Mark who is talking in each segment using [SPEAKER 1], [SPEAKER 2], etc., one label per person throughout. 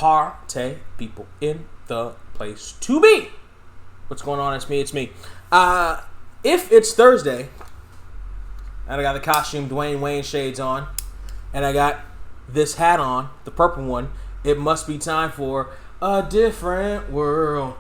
[SPEAKER 1] party people in the place to be. What's going on? It's me. If it's Thursday, and I got the costume Dwayne Wayne shades on, and I got this hat on, the purple one, it must be time for a different world.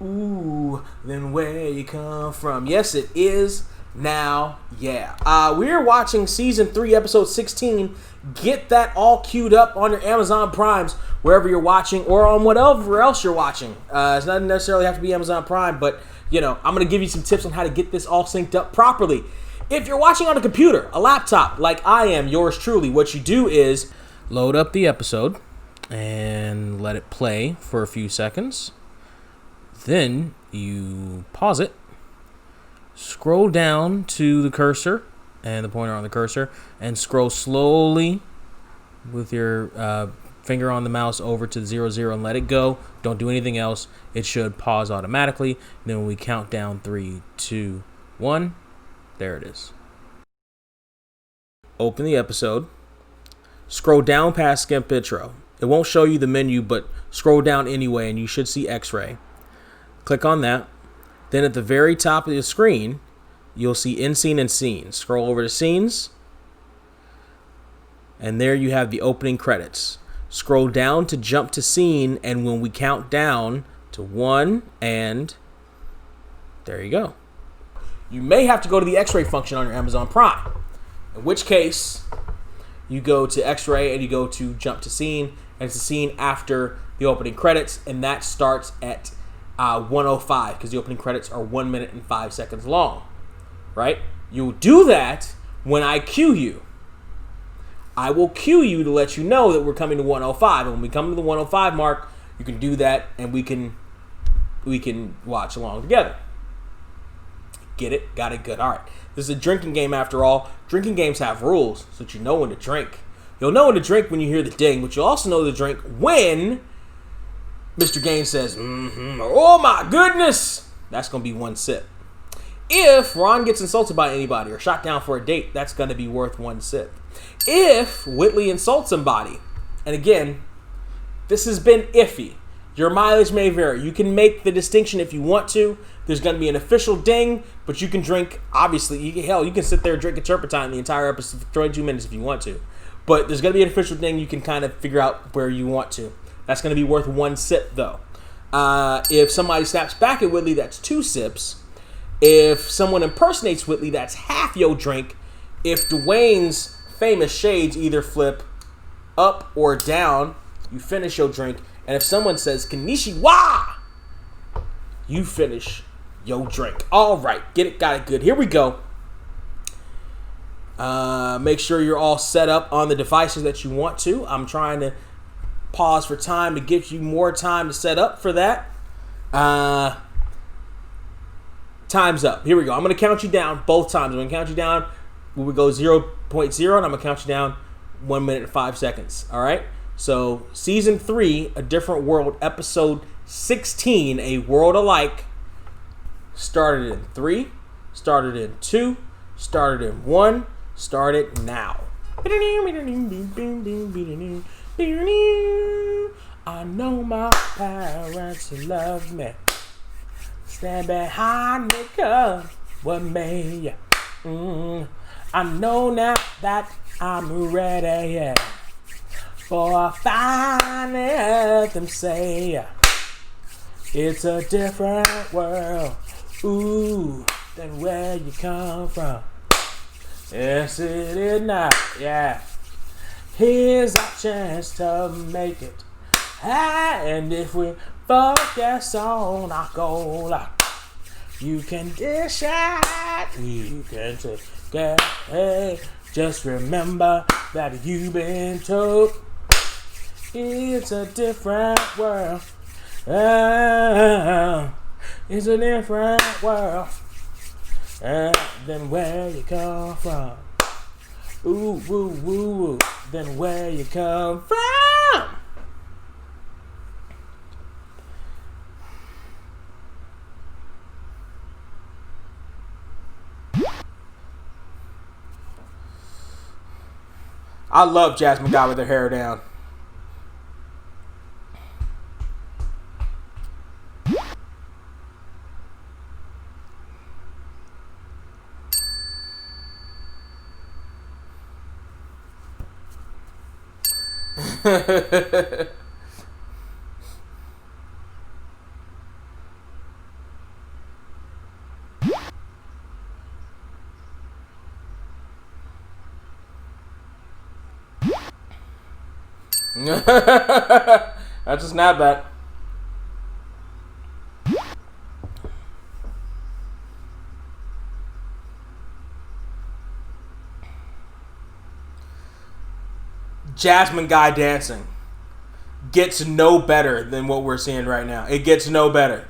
[SPEAKER 1] Ooh, then where you come from. Yes, it is now. Yeah. We're watching Season 3, Episode 16. Get that all queued up on your Amazon Primes, wherever you're watching, or on whatever else you're watching. It doesn't necessarily have to be Amazon Prime, but, I'm going to give you some tips on how to get this all synced up properly. If you're watching on a computer, a laptop, like I am, yours truly, what you do is load up the episode and let it play for a few seconds. Then you pause it, scroll down to the cursor and the pointer on the cursor, and scroll slowly with your finger on the mouse over to 00 and let it go. Don't do anything else. It should pause automatically. Then when we count down 3, 2, 1, there it is. Open the episode. Scroll down past skip intro. It won't show you the menu, but scroll down anyway, and you should see X-Ray. Click on that. Then at the very top of the screen, you'll see in scene and scenes. Scroll over to scenes. And there you have the opening credits. Scroll down to jump to scene, and when we count down to 1, and there you go. You may have to go to the X-Ray function on your Amazon Prime. In which case, you go to X-Ray and you go to jump to scene, and it's a scene after the opening credits, and that starts at 1:05 because the opening credits are 1 minute and 5 seconds long, right? You'll do that when I cue you. I will cue you to let you know that we're coming to 1:05, and when we come to the 1:05 mark, you can do that, and we can watch along together. Get it? Got it? Good. All right. This is a drinking game after all. Drinking games have rules so that you know when to drink. You'll know when to drink when you hear the ding, but you'll also know to drink when Mr. Game says, oh my goodness, that's going to be 1 sip. If Ron gets insulted by anybody or shot down for a date, that's going to be worth 1 sip. If Whitley insults somebody, and again, this has been iffy. Your mileage may vary. You can make the distinction if you want to. There's going to be an official ding, but you can drink, obviously, you can sit there and drink a turpentine the entire episode for 22 minutes if you want to. But there's going to be an official ding. You can kind of figure out where you want to. That's going to be worth 1 sip, though. If somebody snaps back at Whitley, that's 2 sips. If someone impersonates Whitley, that's half your drink. If Dwayne's famous shades either flip up or down, you finish your drink. And if someone says Konnichiwa, you finish your drink. All right, get it, got it, good. Here we go. Make sure you're all set up on the devices that you want to. I'm trying to pause for time to give you more time to set up for that. Time's up. Here we go. I'm going to count you down both times. I'm going to count you down when we go 0.0, and I'm going to count you down 1 minute and 5 seconds. All right? So, Season 3, A Different World, Episode 16, A World Alike, started in 3, started in 2, started in 1, started now. I know my parents love me. Stand behind me, 'cause what made you? I know now that I'm ready for a fine anthem. Say it's a different world, ooh, than where you come from. Yes, it is now, yeah. Here's our chance to make it. And if we focus on our goal, you can decide, you can take it. Hey, just remember that you've been told it's a different world. It's a different world than where you come from. Ooh, woo, woo, woo, than where you come from. I love Jasmine Guy with her hair down. That's a snapback. Jasmine Guy dancing gets no better than what we're seeing right now. It gets no better.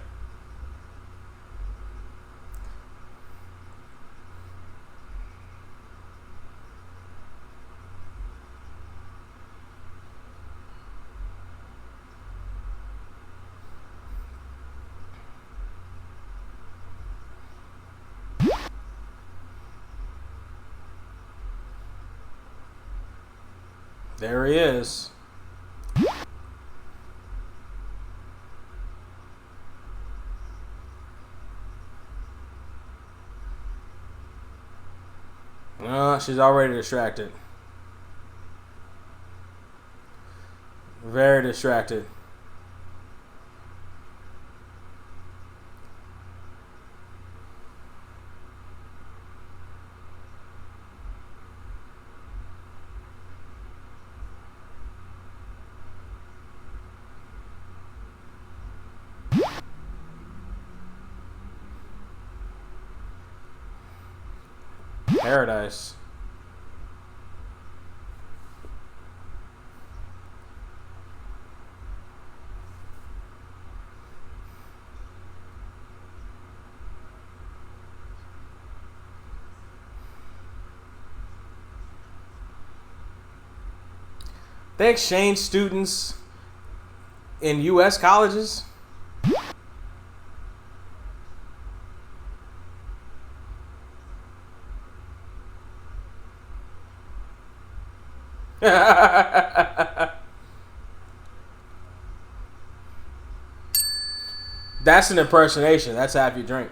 [SPEAKER 1] There he is. She's already distracted. Very distracted. Paradise. They exchange students in U.S. colleges. That's an impersonation. That's half your drink.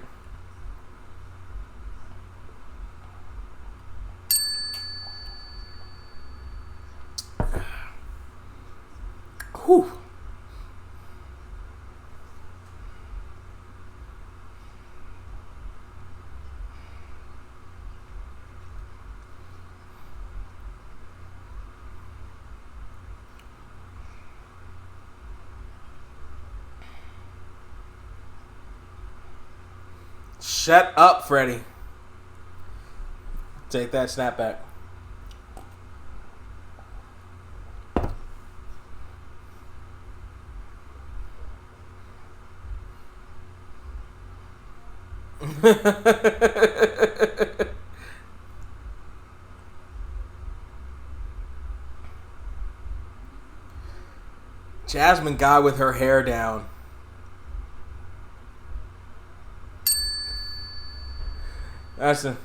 [SPEAKER 1] Whew. Shut up, Freddie. Take that snapback. Jasmine Guy with her hair down. That's a...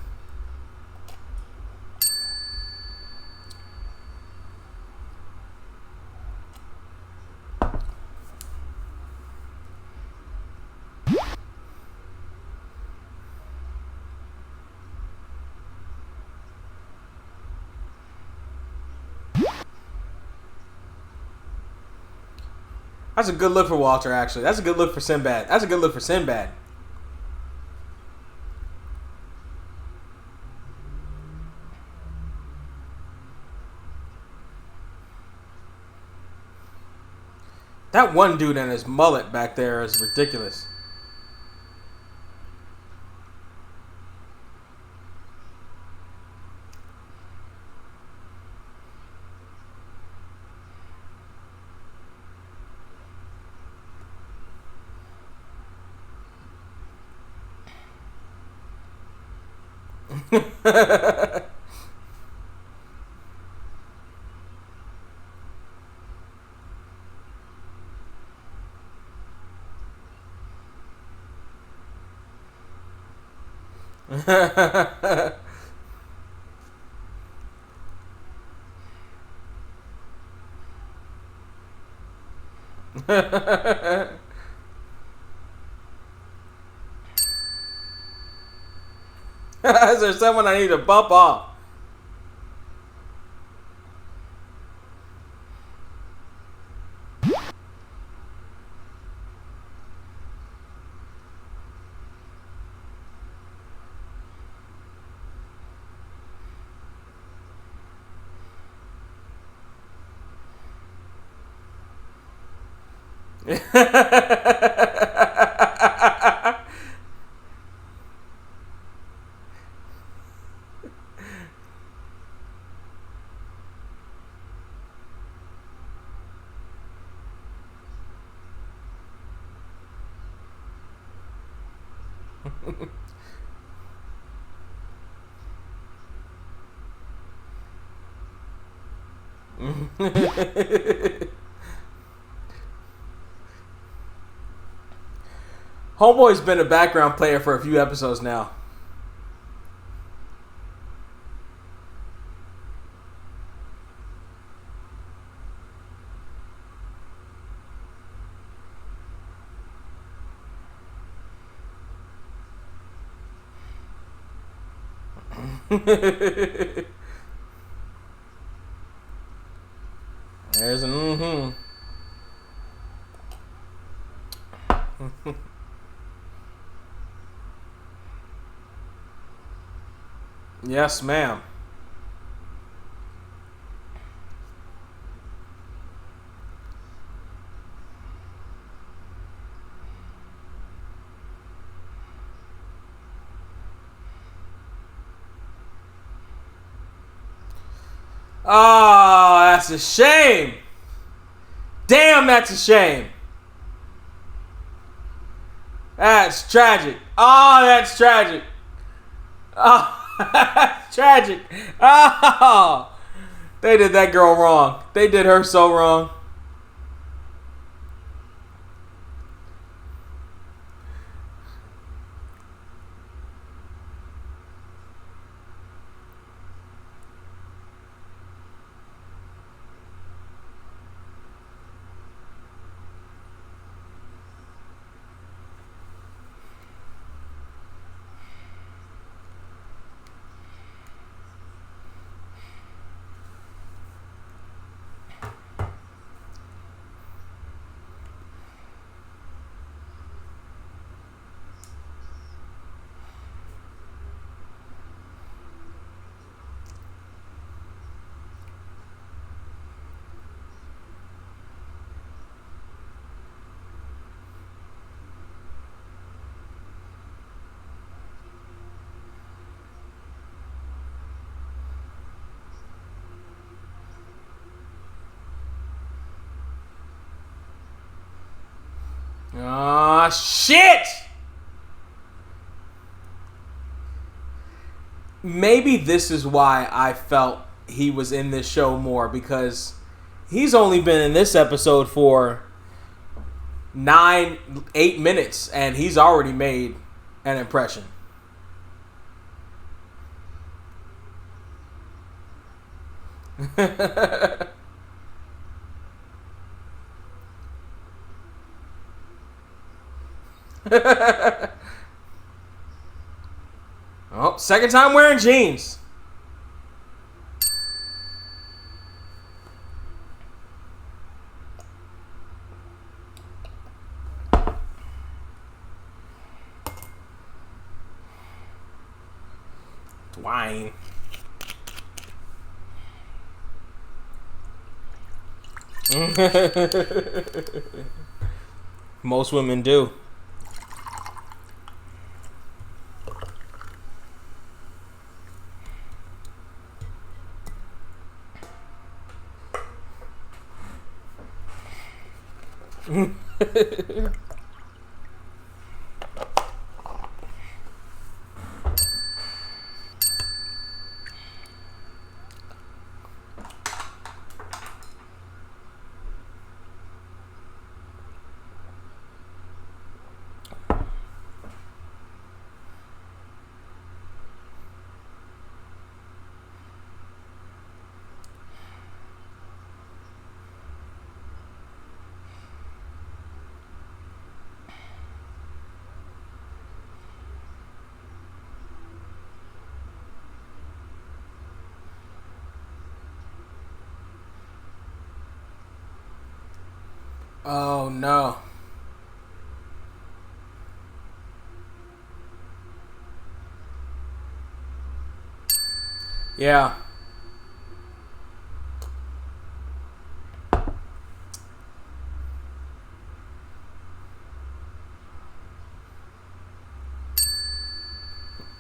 [SPEAKER 1] That's a good look for Walter, actually. That's a good look for Sinbad. That's a good look for Sinbad. That one dude and his mullet back there is ridiculous. Is there someone I need to bump off? Homeboy's been a background player for a few episodes now. There's an Yes, ma'am. Oh, that's a shame. Damn, that's a shame. That's tragic. Oh, that's tragic. Oh, that's tragic. Oh, they did that girl wrong. They did her so wrong. Ah, shit! Maybe this is why I felt he was in this show more, because he's only been in this episode for 8 minutes and he's already made an impression. Oh, second time wearing jeans. Wine. Most women do. Oh no. Yeah.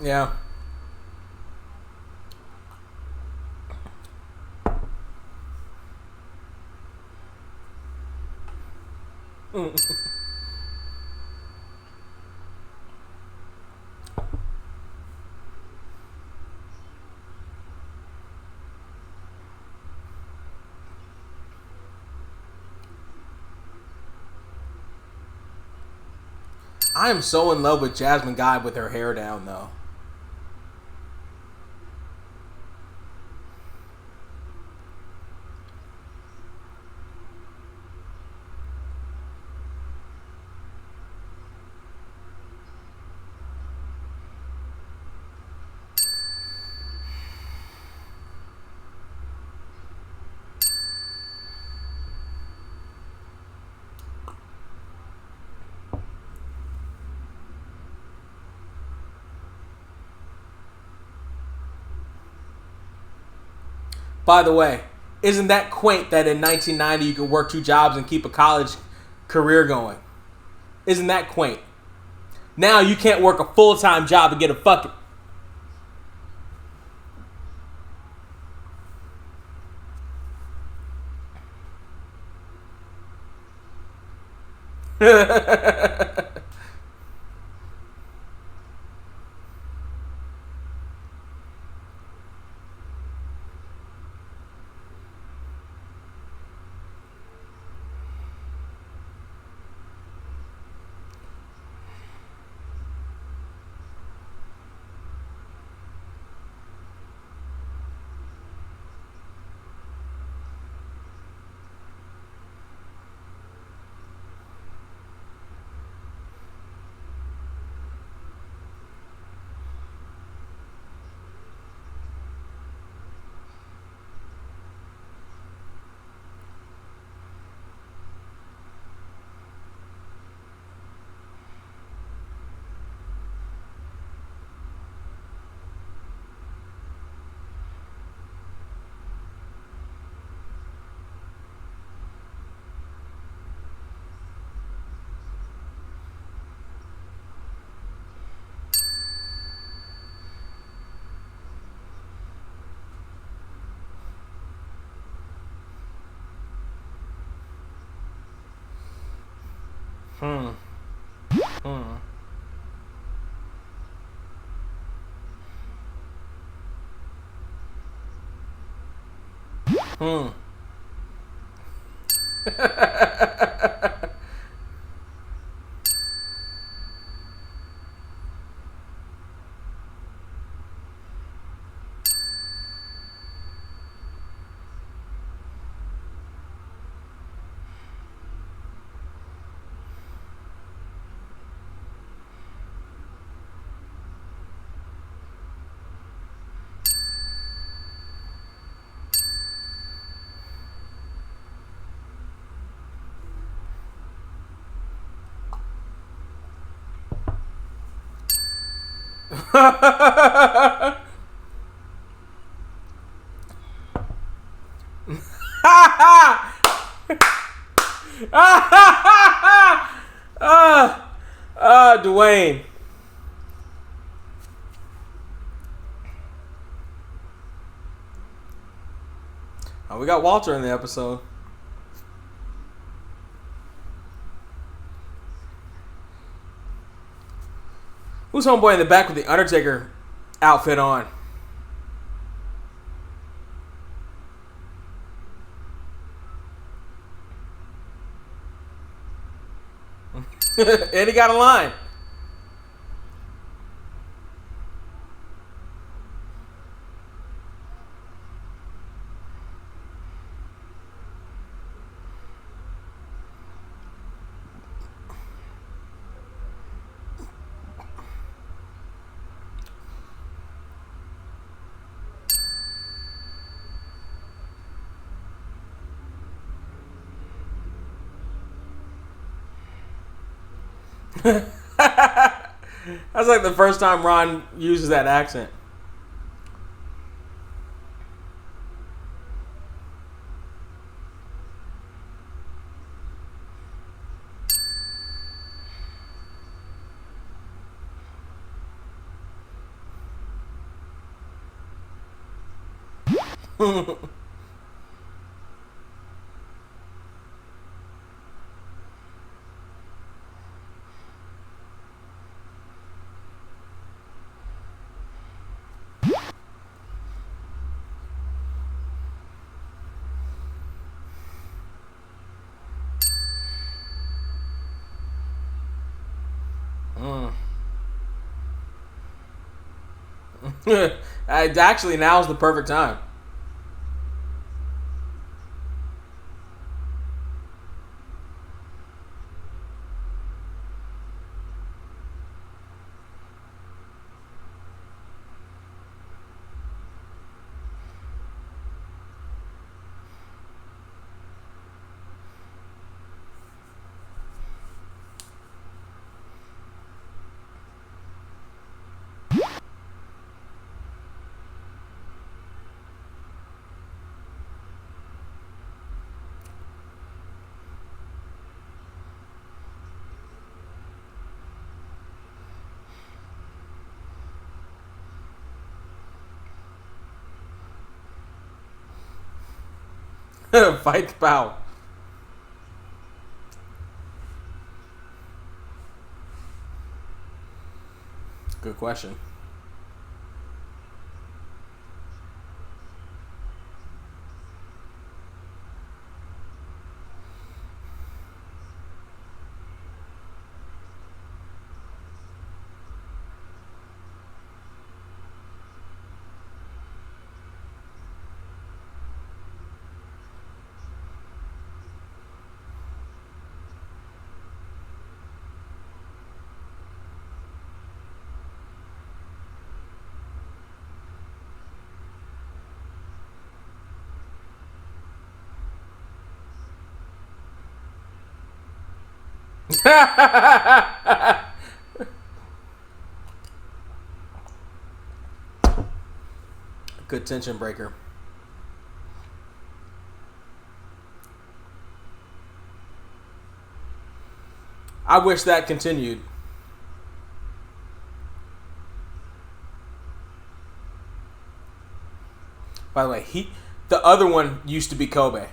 [SPEAKER 1] Yeah. I am so in love with Jasmine Guy with her hair down, though. By the way, isn't that quaint that in 1990 you could work 2 jobs and keep a college career going? Isn't that quaint? Now you can't work a full-time job and get a fucking... Hmm. Hmm. Hmm. Dwayne. Oh, we got Walter in the episode. Who's homeboy in the back with the Undertaker outfit on? And he got a line. That's like the first time Ron uses that accent. Actually, now's the perfect time. Fight the power. Good question. Good tension breaker. I wish that continued. By the way, the other one used to be Kobe.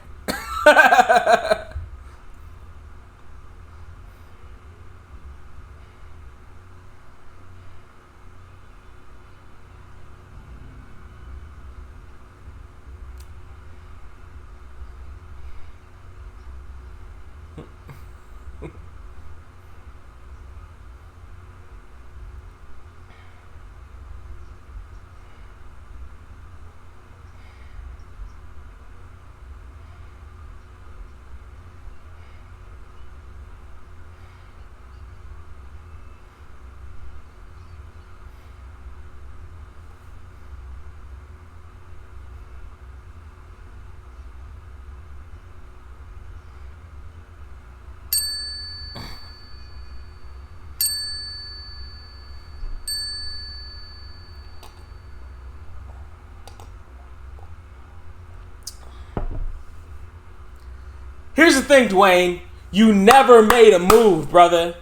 [SPEAKER 1] Here's the thing, Dwayne. You never made a move, brother.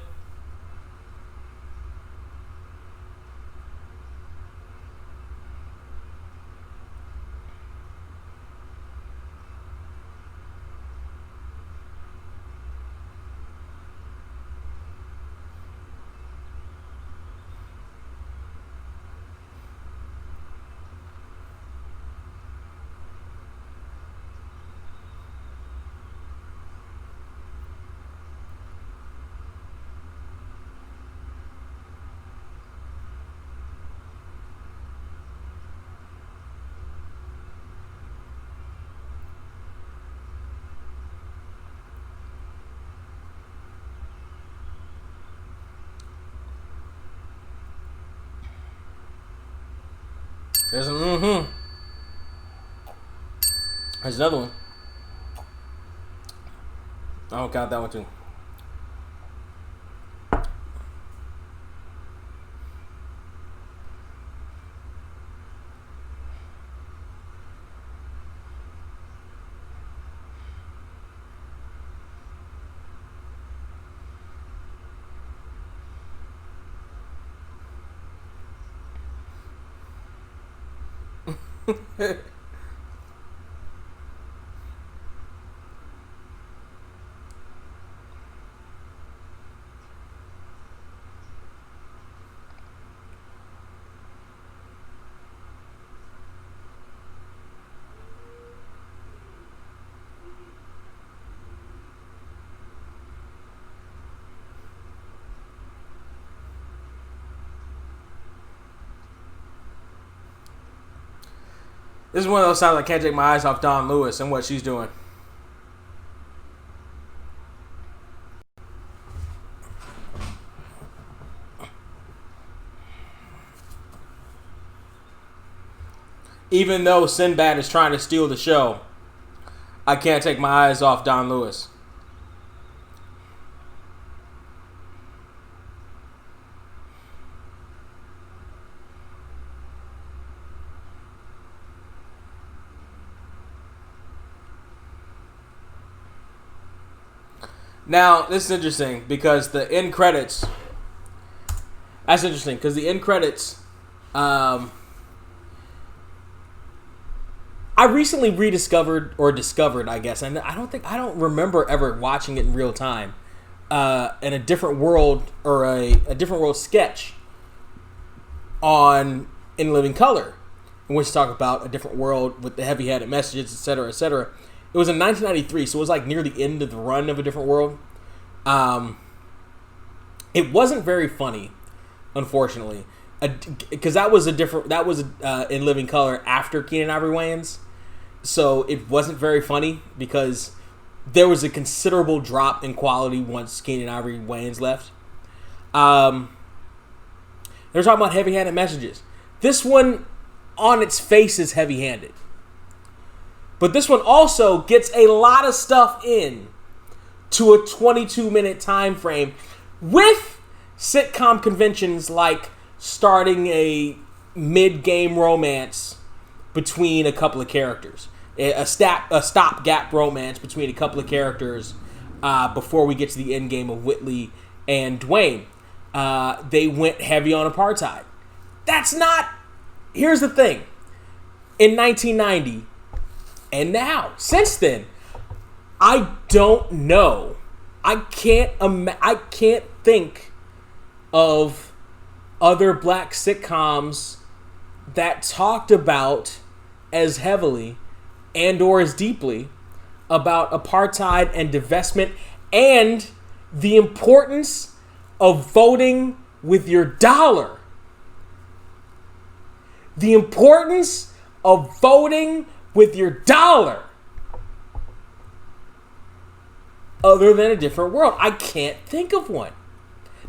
[SPEAKER 1] There's There's another one. I don't count that one too. This is one of those times I can't take my eyes off Dawn Lewis and what she's doing. Even though Sinbad is trying to steal the show, I can't take my eyes off Dawn Lewis. Now, this is interesting because the end credits. That's interesting because the end credits. I recently discovered, I guess, and I don't remember ever watching it in real time, in a different world or a different world sketch on In Living Color, in which talk about a different world with the heavy-handed messages, etc., etc. It was in 1993, so it was like near the end of the run of A Different World. It wasn't very funny, unfortunately, because that was In Living Color after Keenen Ivory Wayans, so it wasn't very funny because there was a considerable drop in quality once Keenen Ivory Wayans left. They're talking about heavy-handed messages. This one, on its face, is heavy-handed. But this one also gets a lot of stuff in to a 22-minute time frame with sitcom conventions like starting a mid-game romance between a couple of characters. A stopgap romance between a couple of characters before we get to the end game of Whitley and Dwayne. They went heavy on apartheid. That's not... Here's the thing. In 1990... And now, since then, I don't know. I can't think of other black sitcoms that talked about as heavily and or as deeply about apartheid and divestment and the importance of voting with your dollar. The importance of voting with your dollar. Other than A Different World. I can't think of one.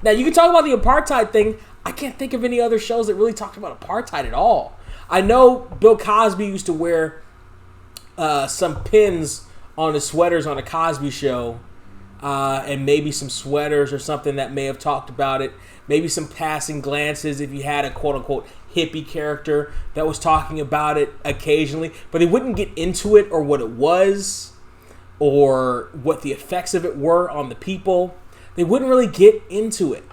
[SPEAKER 1] Now, you can talk about the apartheid thing. I can't think of any other shows that really talked about apartheid at all. I know Bill Cosby used to wear some pins on his sweaters on a Cosby Show, and maybe some sweaters or something that may have talked about it. Maybe some passing glances if you had a quote-unquote hippie character that was talking about it occasionally. But they wouldn't get into it or what it was or what the effects of it were on the people. They wouldn't really get into it.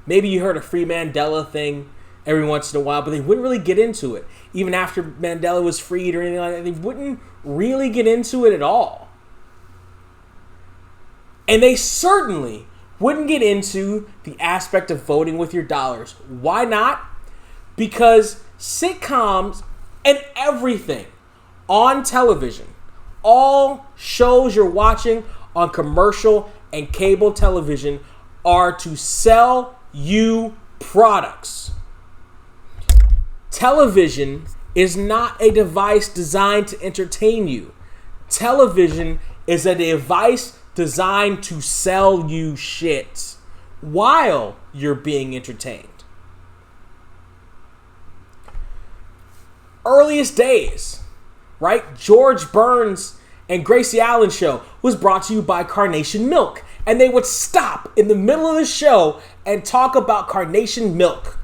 [SPEAKER 1] Maybe you heard a Free Mandela thing every once in a while, but they wouldn't really get into it. Even after Mandela was freed or anything like that, they wouldn't really get into it at all. And they certainly wouldn't get into the aspect of voting with your dollars. Why not? Because sitcoms and everything on television, all shows you're watching on commercial and cable television are to sell you products. Television is not a device designed to entertain you. Television is a device designed to sell you shit while you're being entertained. Earliest days, right? George Burns and Gracie Allen show was brought to you by Carnation Milk. And they would stop in the middle of the show and talk about Carnation Milk.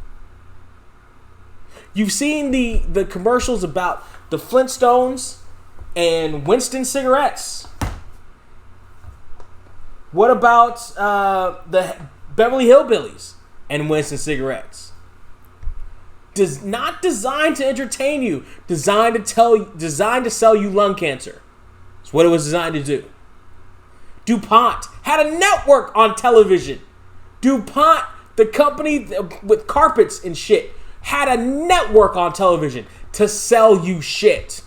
[SPEAKER 1] You've seen the commercials about the Flintstones and Winston cigarettes. What about the Beverly Hillbillies and Winston cigarettes? Not designed to entertain you, designed to sell you lung cancer. That's what it was designed to do. DuPont had a network on television. DuPont, the company with carpets and shit, had a network on television to sell you shit.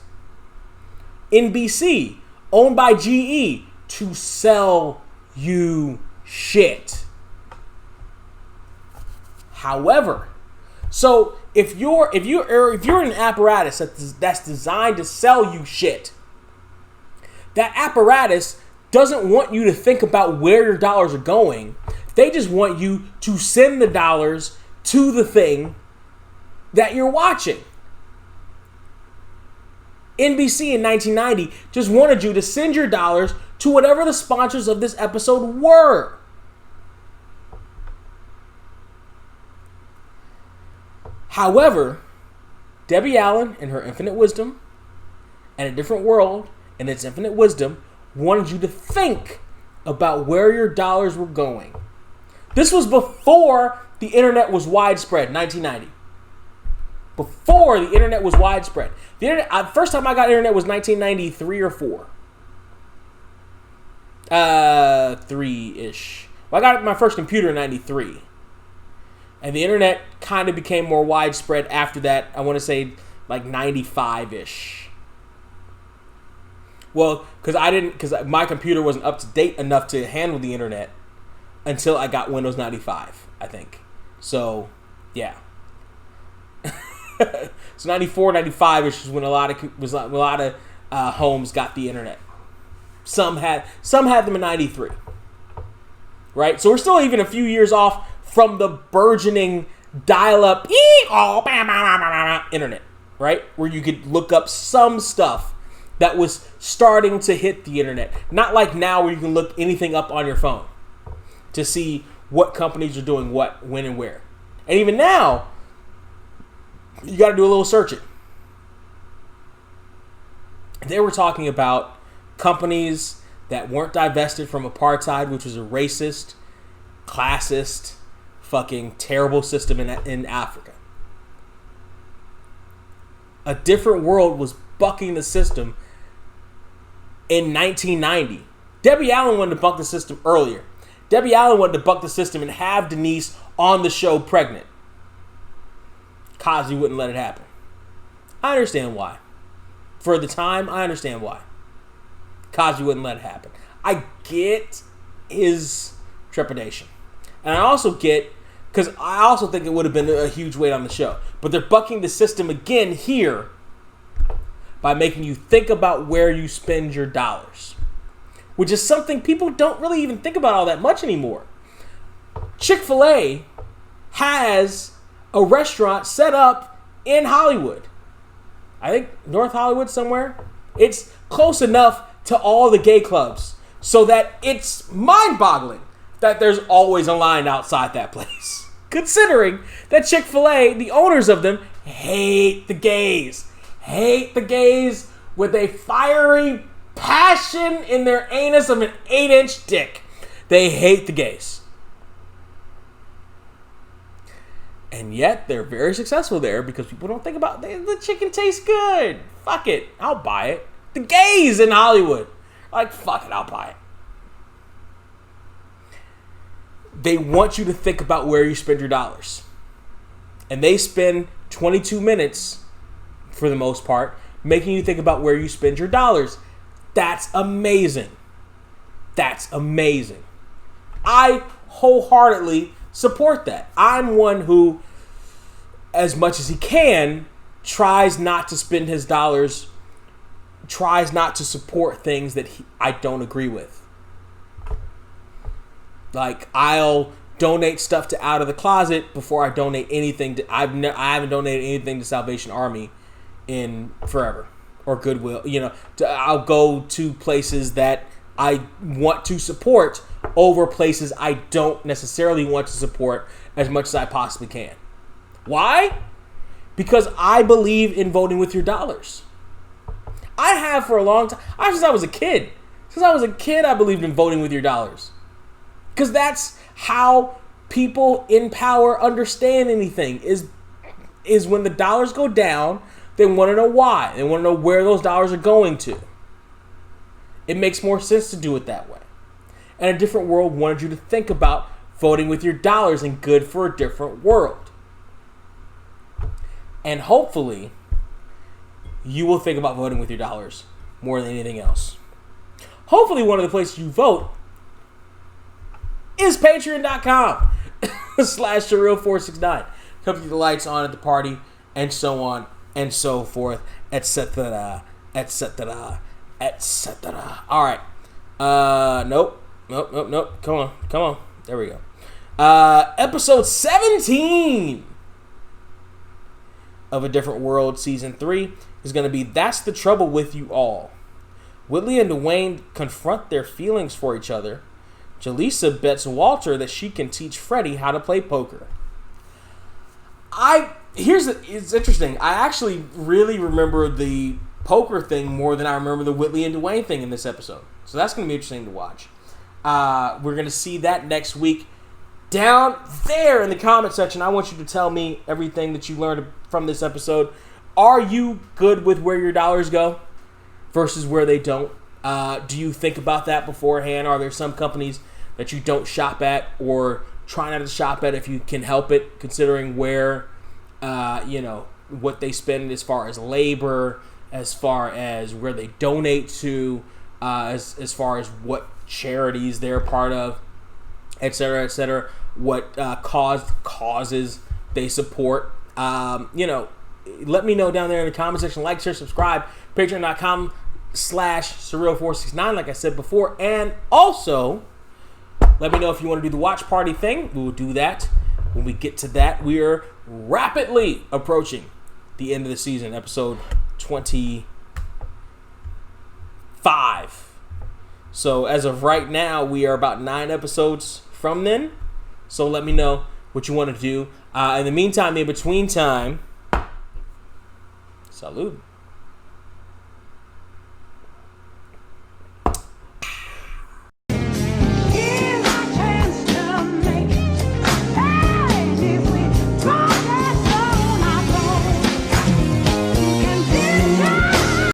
[SPEAKER 1] NBC, owned by GE, to sell you shit. However, so if you're an apparatus that's designed to sell you shit, that apparatus doesn't want you to think about where your dollars are going. They just want you to send the dollars to the thing that you're watching. NBC in 1990 just wanted you to send your dollars to whatever the sponsors of this episode were. However, Debbie Allen, in her infinite wisdom, and A Different World, in its infinite wisdom, wanted you to think about where your dollars were going. This was before the internet was widespread, 1990. Before the internet was widespread. The internet, first time I got internet was 1993 or 4. 3-ish. Well, I got my first computer in 93. And the internet kind of became more widespread after that. I want to say like 95-ish. Well, because my computer wasn't up to date enough to handle the internet until I got Windows 95, I think. So, yeah. So 94, 95-ish was when a lot of homes got the internet. Some had them in 93. Right? So we're still even a few years off from the burgeoning dial-up internet, right? Where you could look up some stuff that was starting to hit the internet. Not like now where you can look anything up on your phone to see what companies are doing what, when, and where. And even now, you got to do a little searching. They were talking about companies that weren't divested from apartheid, which was a racist, classist, fucking terrible system in Africa. A Different World was bucking the system in 1990. Debbie Allen wanted to buck the system earlier. Debbie Allen wanted to buck the system and have Denise on the show pregnant. Cosby wouldn't let it happen. I understand why. For the time, I understand why. Cosby wouldn't let it happen. I get his trepidation. And I also get, because I also think it would have been a huge weight on the show. But they're bucking the system again here by making you think about where you spend your dollars. Which is something people don't really even think about all that much anymore. Chick-fil-A has a restaurant set up in Hollywood. I think North Hollywood somewhere. It's close enough to all the gay clubs so that it's mind-boggling that there's always a line outside that place. Considering that Chick-fil-A, the owners of them, hate the gays. Hate the gays with a fiery passion in their anus of an 8-inch dick. They hate the gays. And yet, they're very successful there because people don't think about the chicken tastes good. Fuck it. I'll buy it. The gays in Hollywood. Like, fuck it. I'll buy it. They want you to think about where you spend your dollars. And they spend 22 minutes, for the most part, making you think about where you spend your dollars. That's amazing. That's amazing. I wholeheartedly support that. I'm one who, as much as he can, tries not to spend his dollars, tries not to support things that I don't agree with. Like, I'll donate stuff to Out of the Closet before I donate anything to... I haven't donated anything to Salvation Army in forever. Or Goodwill. You know, I'll go to places that I want to support over places I don't necessarily want to support as much as I possibly can. Why? Because I believe in voting with your dollars. I have for a long time. Since I was a kid. Since I was a kid, I believed in voting with your dollars. Because that's how people in power understand anything. Is when the dollars go down, they want to know why. They want to know where those dollars are going to. It makes more sense to do it that way. And A Different World wanted you to think about voting with your dollars and Good for a Different World. And hopefully, you will think about voting with your dollars more than anything else. Hopefully, one of the places you vote is patreon.com/Surreal469. Help keep the lights on at the party. and so on and so forth, etc., etc., etc. All right. Nope. Come on. There we go. Episode 17 of A Different World, Season 3 is going to be That's the Trouble with You All. Whitley and Dwayne confront their feelings for each other. Jaleesa bets Walter that she can teach Freddie how to play poker. It's interesting. I actually really remember the poker thing more than I remember the Whitley and Dwayne thing in this episode. So that's going to be interesting to watch. We're going to see that next week. Down there in the comment section, I want you to tell me everything that you learned from this episode. Are you good with where your dollars go versus where they don't? Do you think about that beforehand? Are there some companies that you don't shop at or try not to shop at if you can help it, considering where, what they spend as far as labor, as far as where they donate to, as far as what charities they're part of, etc., what causes they support. Let me know down there in the comment section. Like, share, subscribe. Patreon.com/Surreal469, like I said before. And also, let me know if you want to do the watch party thing. We will do that when we get to that. We are rapidly approaching the end of the season, episode 25. So as of right now, we are about 9 episodes from then. So let me know what you want to do. In the meantime, in between time, salud.